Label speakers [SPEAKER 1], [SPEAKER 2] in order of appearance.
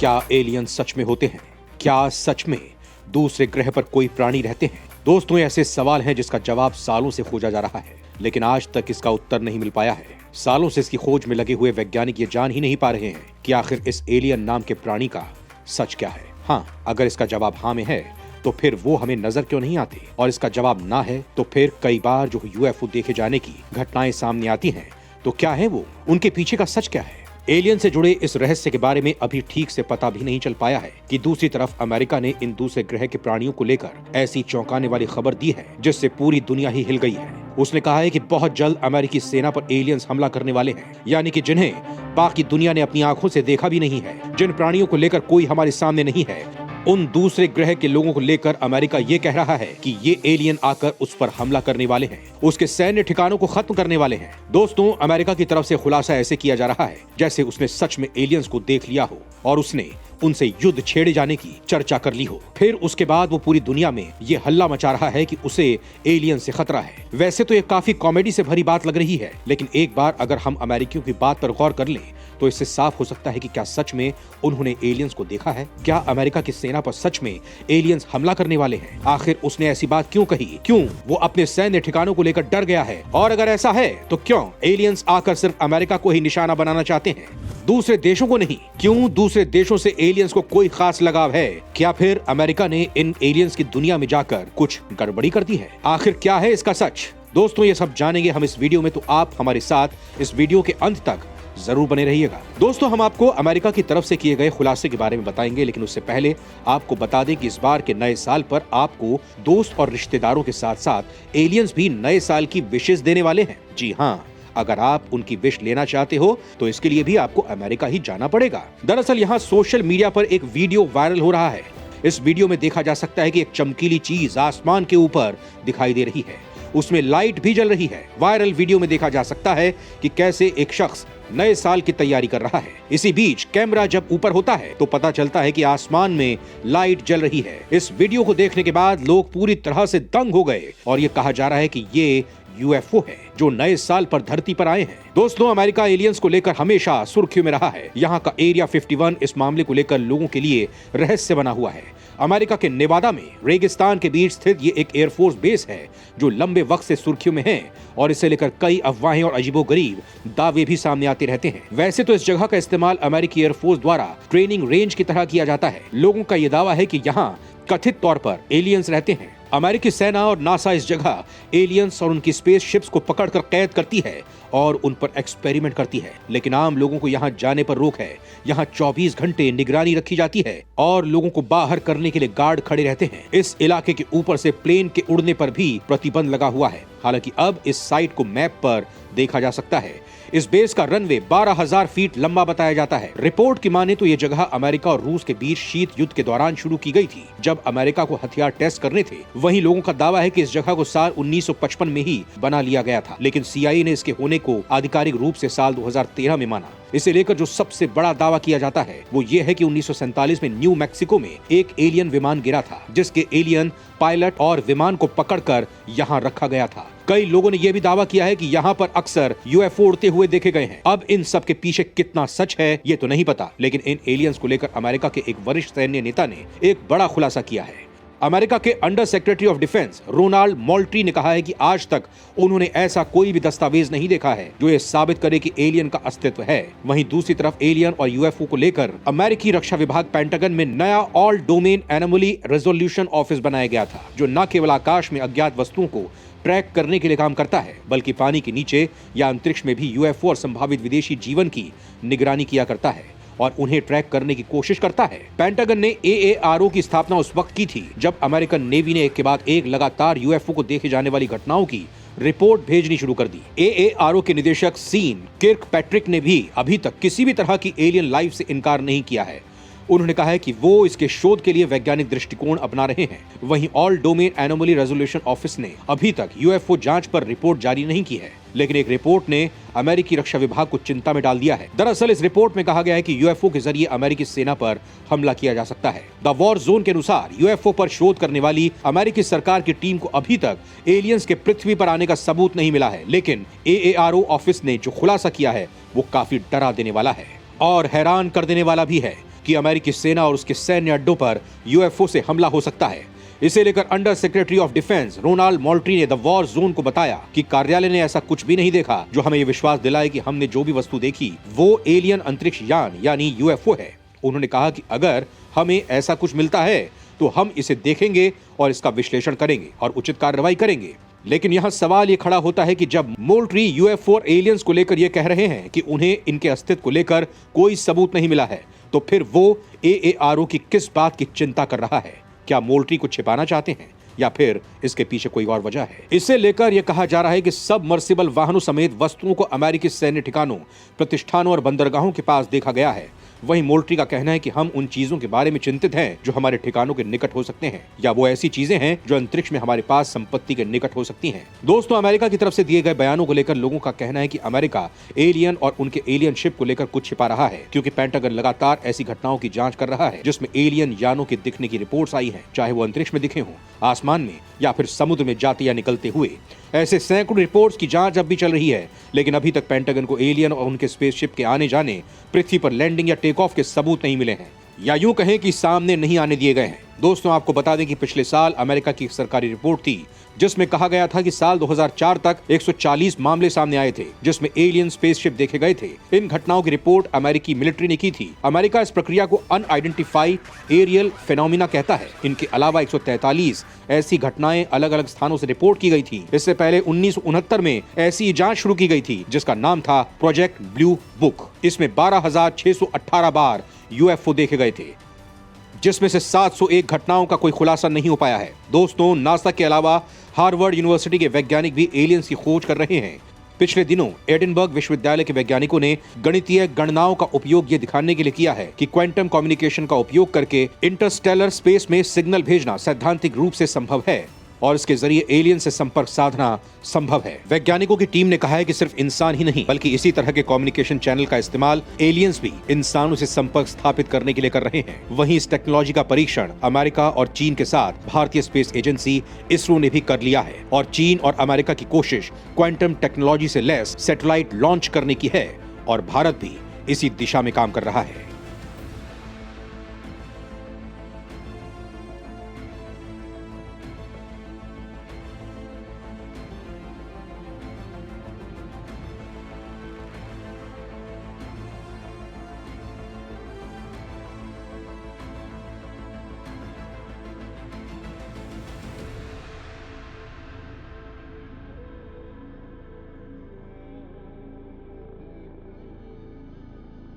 [SPEAKER 1] क्या एलियन सच में होते हैं? क्या सच में दूसरे ग्रह पर कोई प्राणी रहते हैं? दोस्तों, ऐसे सवाल हैं जिसका जवाब सालों से खोजा जा रहा है, लेकिन आज तक इसका उत्तर नहीं मिल पाया है। सालों से इसकी खोज में लगे हुए वैज्ञानिक ये जान ही नहीं पा रहे हैं कि आखिर इस एलियन नाम के प्राणी का सच क्या है। हाँ, अगर इसका जवाब हाँ में है तो फिर वो हमें नजर क्यों नहीं आते, और इसका जवाब ना है तो फिर कई बार जो यूएफओ देखे जाने की घटनाएं सामने आती हैं, तो क्या है वो, उनके पीछे का सच क्या है? एलियन से जुड़े इस रहस्य के बारे में अभी ठीक से पता भी नहीं चल पाया है कि दूसरी तरफ अमेरिका ने इन दूसरे ग्रह के प्राणियों को लेकर ऐसी चौंकाने वाली खबर दी है जिससे पूरी दुनिया ही हिल गई है। उसने कहा है कि बहुत जल्द अमेरिकी सेना पर एलियंस हमला करने वाले हैं, यानी कि जिन्हें बाकी दुनिया ने अपनी आंखों से देखा भी नहीं है, जिन प्राणियों को लेकर कोई हमारे सामने नहीं है। उन दूसरे ग्रह के लोगों को लेकर अमेरिका ये कह रहा है कि ये एलियन आकर उस पर हमला करने वाले हैं, उसके सैन्य ठिकानों को खत्म करने वाले हैं। दोस्तों, अमेरिका की तरफ से खुलासा ऐसे किया जा रहा है जैसे उसने सच में एलियंस को देख लिया हो और उसने उनसे युद्ध छेड़े जाने की चर्चा कर ली हो। फिर उसके बाद वो पूरी दुनिया में ये हल्ला मचा रहा है कि उसे एलियन से खतरा है। वैसे तो ये काफी कॉमेडी से भरी बात लग रही है, लेकिन एक बार अगर हम अमेरिकियों की बात पर गौर कर लें तो इससे साफ हो सकता है कि क्या सच में उन्होंने एलियंस को देखा है? क्या अमेरिका की सेना पर सच में एलियंस हमला करने वाले हैं? आखिर उसने ऐसी बात क्यों कही? क्यों वो अपने सैन्य ठिकानों को लेकर डर गया है? और अगर ऐसा है तो क्यों एलियंस आकर सिर्फ अमेरिका को ही निशाना बनाना चाहते हैं, दूसरे देशों को नहीं? क्यों दूसरे देशों से एलियंस को कोई खास लगाव है? क्या फिर अमेरिका ने इन एलियंस की दुनिया में जाकर कुछ गड़बड़ी कर दी है? आखिर क्या है इसका सच? दोस्तों, ये सब जानेंगे हम इस वीडियो में, तो आप हमारे साथ इस वीडियो के अंत तक जरूर बने रहिएगा। दोस्तों, हम आपको अमेरिका की तरफ से किए गए खुलासे के बारे में बताएंगे, लेकिन उससे पहले आपको बता दें कि इस बार के नए साल पर आपको दोस्त और रिश्तेदारों के साथ साथ एलियंस भी नए साल की विशेष देने वाले हैं। जी हाँ, अगर आप उनकी विश लेना चाहते हो तो इसके लिए भी आपको अमेरिका ही जाना पड़ेगा। दरअसल यहाँ सोशल मीडिया पर एक वीडियो वायरल हो रहा है। इस वीडियो में देखा जा सकता है कि एक चमकीली चीज आसमान के ऊपर दिखाई दे रही है, उसमें लाइट भी जल रही है। वायरल वीडियो में देखा जा सकता है कि कैसे एक शख्स नए साल की तैयारी कर रहा है। इसी बीच कैमरा जब ऊपर होता है तो पता चलता है कि आसमान में लाइट जल रही है। इस वीडियो को देखने के बाद लोग पूरी तरह से दंग हो गए और ये कहा जा रहा है कि ये यूएफओ है जो नए साल पर धरती पर आए हैं। दोस्तों, अमेरिका एलियंस को लेकर हमेशा सुर्खियों में रहा है। यहाँ का एरिया 51 इस मामले को लेकर लोगों के लिए रहस्य बना हुआ है। अमेरिका के नेवादा में रेगिस्तान के बीच स्थित ये एक एयरफोर्स बेस है जो लंबे वक्त से सुर्खियों में है और इसे लेकर कई अफवाहें और अजीबोगरीब दावे भी सामने आते रहते हैं। वैसे तो इस जगह का इस्तेमाल अमेरिकी एयरफोर्स द्वारा ट्रेनिंग रेंज की तरह किया जाता है। लोगों का ये दावा है कि यहाँ कथित तौर पर एलियंस रहते हैं। अमेरिकी सेना और नासा इस जगह एलियंस और उनकी स्पेस शिप्स को पकड़कर कैद करती है और उन पर एक्सपेरिमेंट करती है, लेकिन आम लोगों को यहाँ जाने पर रोक है। यहाँ 24 घंटे निगरानी रखी जाती है और लोगों को बाहर करने के लिए गार्ड खड़े रहते हैं। इस इलाके के ऊपर से प्लेन के उड़ने पर भी प्रतिबंध लगा हुआ है। हालांकि अब इस साइट को मैप पर देखा जा सकता है। इस बेस का रनवे 12,000 फीट लंबा बताया जाता है। रिपोर्ट की माने तो ये जगह अमेरिका और रूस के बीच शीत युद्ध के दौरान शुरू की गई थी, जब अमेरिका को हथियार टेस्ट करने थे। वहीं लोगों का दावा है कि इस जगह को साल 1955 में ही बना लिया गया था, लेकिन CIA ने इसके होने को आधिकारिक रूप से साल 2013 में माना। इसे लेकर जो सबसे बड़ा दावा किया जाता है वो ये है कि 1947 में न्यू मैक्सिको में एक एलियन विमान गिरा था, जिसके एलियन पायलट और विमान को पकड़कर यहाँ रखा गया था। कई लोगों ने यह भी दावा किया है कि यहाँ पर अक्सर यूएफओ उड़ते हुए देखे गए हैं। अब इन सब के पीछे कितना सच है ये तो नहीं पता, लेकिन इन एलियंस को लेकर अमेरिका के एक वरिष्ठ सैन्य नेता ने एक बड़ा खुलासा किया है। अमेरिका के under secretary of defence Ronald Moultrie ने कहा है कि आज तक उन्होंने ऐसा कोई भी दस्तावेज नहीं देखा है जो ये साबित करे कि एलियन का अस्तित्व है। वहीं दूसरी तरफ एलियन और यूएफओ को लेकर अमेरिकी रक्षा विभाग पेंटागन में नया all domain anomaly resolution office बनाया गया था, जो न केवल आकाश में अज्ञात वस्तुओं को ट्रैक करने के लिए काम करता है, बल्कि पानी के नीचे या अंतरिक्ष में भी यूएफओ और संभावित विदेशी जीवन की निगरानी किया करता है और उन्हें ट्रैक करने की कोशिश करता है। पेंटागन ने AARO की स्थापना उस वक्त की थी जब अमेरिकन नेवी ने एक के बाद एक लगातार यूएफओ को देखे जाने वाली घटनाओं की रिपोर्ट भेजनी शुरू कर दी। AARO के निदेशक सीन किर्क पैट्रिक ने भी अभी तक किसी भी तरह की एलियन लाइफ से इनकार नहीं किया है। उन्होंने कहा है कि वो इसके शोध के लिए वैज्ञानिक दृष्टिकोण अपना रहे हैं। वहीं all domain anomaly resolution office ने अभी तक यूएफओ जांच पर रिपोर्ट जारी नहीं की है, लेकिन एक रिपोर्ट ने अमेरिकी रक्षा विभाग को चिंता में डाल दिया है। दरअसल इस रिपोर्ट में कहा गया है कि यूएफओ के जरिए अमेरिकी सेना पर हमला किया जा सकता है। द वॉर जोन के अनुसार यूएफओ पर शोध करने वाली अमेरिकी सरकार की टीम को अभी तक एलियंस के पृथ्वी पर आने का सबूत नहीं मिला है, लेकिन AARO ऑफिस ने जो खुलासा किया है वो काफी डरा देने वाला है और हैरान कर देने वाला भी है। कि अमेरिकी सेना और उसके सैन्य अड्डों पर यूएफओ से हमला हो सकता है। इसे लेकर under secretary of defence Ronald Moultrie ने द वॉर जोन को बताया कि कार्यालय ने ऐसा कुछ भी नहीं देखा जो हमें ये विश्वास दिलाए कि हमने जो भी वस्तु देखी वो एलियन अंतरिक्ष यान यानी यूएफओ है। उन्होंने कहा कि अगर हमें ऐसा कुछ मिलता है तो हम इसे देखेंगे और इसका विश्लेषण करेंगे और उचित कार्रवाई करेंगे। लेकिन यहाँ सवाल ये खड़ा होता है कि जब मोल्ट्री यूएफओ और एलियंस को लेकर ये कह रहे हैं कि उन्हें इनके अस्तित्व को लेकर कोई सबूत नहीं मिला है, तो फिर वो AARO की किस बात की चिंता कर रहा है? क्या मोल्ट्री को छिपाना चाहते हैं या फिर इसके पीछे कोई और वजह है? इसे लेकर यह कहा जा रहा है कि सबमर्सिबल वाहनों समेत वस्तुओं को अमेरिकी सैन्य ठिकानों, प्रतिष्ठानों और बंदरगाहों के पास देखा गया है। वहीं मोल्ट्री का कहना है कि हम उन चीजों के बारे में चिंतित हैं जो हमारे ठिकानों के निकट हो सकते हैं, या वो ऐसी चीजें हैं जो अंतरिक्ष में हमारे पास संपत्ति के निकट हो सकती हैं। दोस्तों, अमेरिका की तरफ से दिए गए बयानों को लेकर लोगों का कहना है कि अमेरिका एलियन और उनके एलियन शिप को लेकर कुछ छिपा रहा है, क्योंकि पेंटागन लगातार ऐसी घटनाओं की जांच कर रहा है जिसमें एलियन यानों के दिखने की रिपोर्ट्स आई हैं, चाहे वो अंतरिक्ष में दिखे हों, आसमान में या फिर समुद्र में जाते या निकलते हुए। ऐसे सैकड़ों रिपोर्ट्स की जांच अब भी चल रही है, लेकिन अभी तक पेंटागन को एलियन और उनके स्पेसशिप के आने जाने, पृथ्वी पर लैंडिंग या टेक ऑफ के सबूत नहीं मिले हैं, या यूं कहें कि सामने नहीं आने दिए गए हैं। दोस्तों, आपको बता दें कि पिछले साल अमेरिका की एक सरकारी रिपोर्ट थी जिसमें कहा गया था कि साल 2004 तक 140 मामले सामने आए थे जिसमें एलियन स्पेसशिप देखे गए थे। इन घटनाओं की रिपोर्ट अमेरिकी मिलिट्री ने की थी। अमेरिका इस प्रक्रिया को अनआइडेंटिफाइड एरियल फेनोमेना कहता है। इनके अलावा 143 ऐसी घटनाएं अलग अलग स्थानों से रिपोर्ट की गई थी। इससे पहले 1969 में ऐसी जांच शुरू की गई थी जिसका नाम था प्रोजेक्ट ब्लू बुक। इसमें 12,618 बार यूएफओ देखे गए थे, जिसमें से 701 घटनाओं का कोई खुलासा नहीं हो पाया है। दोस्तों, नासा के अलावा हार्वर्ड यूनिवर्सिटी के वैज्ञानिक भी एलियंस की खोज कर रहे हैं। पिछले दिनों एडिनबर्ग विश्वविद्यालय के वैज्ञानिकों ने गणितीय गणनाओं का उपयोग ये दिखाने के लिए किया है कि क्वांटम कम्युनिकेशन का उपयोग करके इंटरस्टेलर स्पेस में सिग्नल भेजना सैद्धांतिक रूप से संभव है और इसके जरिए एलियन से संपर्क साधना संभव है। वैज्ञानिकों की टीम ने कहा है कि सिर्फ इंसान ही नहीं बल्कि इसी तरह के कम्युनिकेशन चैनल का इस्तेमाल एलियंस भी इंसानों से संपर्क स्थापित करने के लिए कर रहे हैं। वहीं इस टेक्नोलॉजी का परीक्षण अमेरिका और चीन के साथ भारतीय स्पेस एजेंसी इसरो ने भी कर लिया है और चीन और अमेरिका की कोशिश क्वांटम टेक्नोलॉजी से लैस सैटेलाइट लॉन्च करने की है और भारत भी इसी दिशा में काम कर रहा है।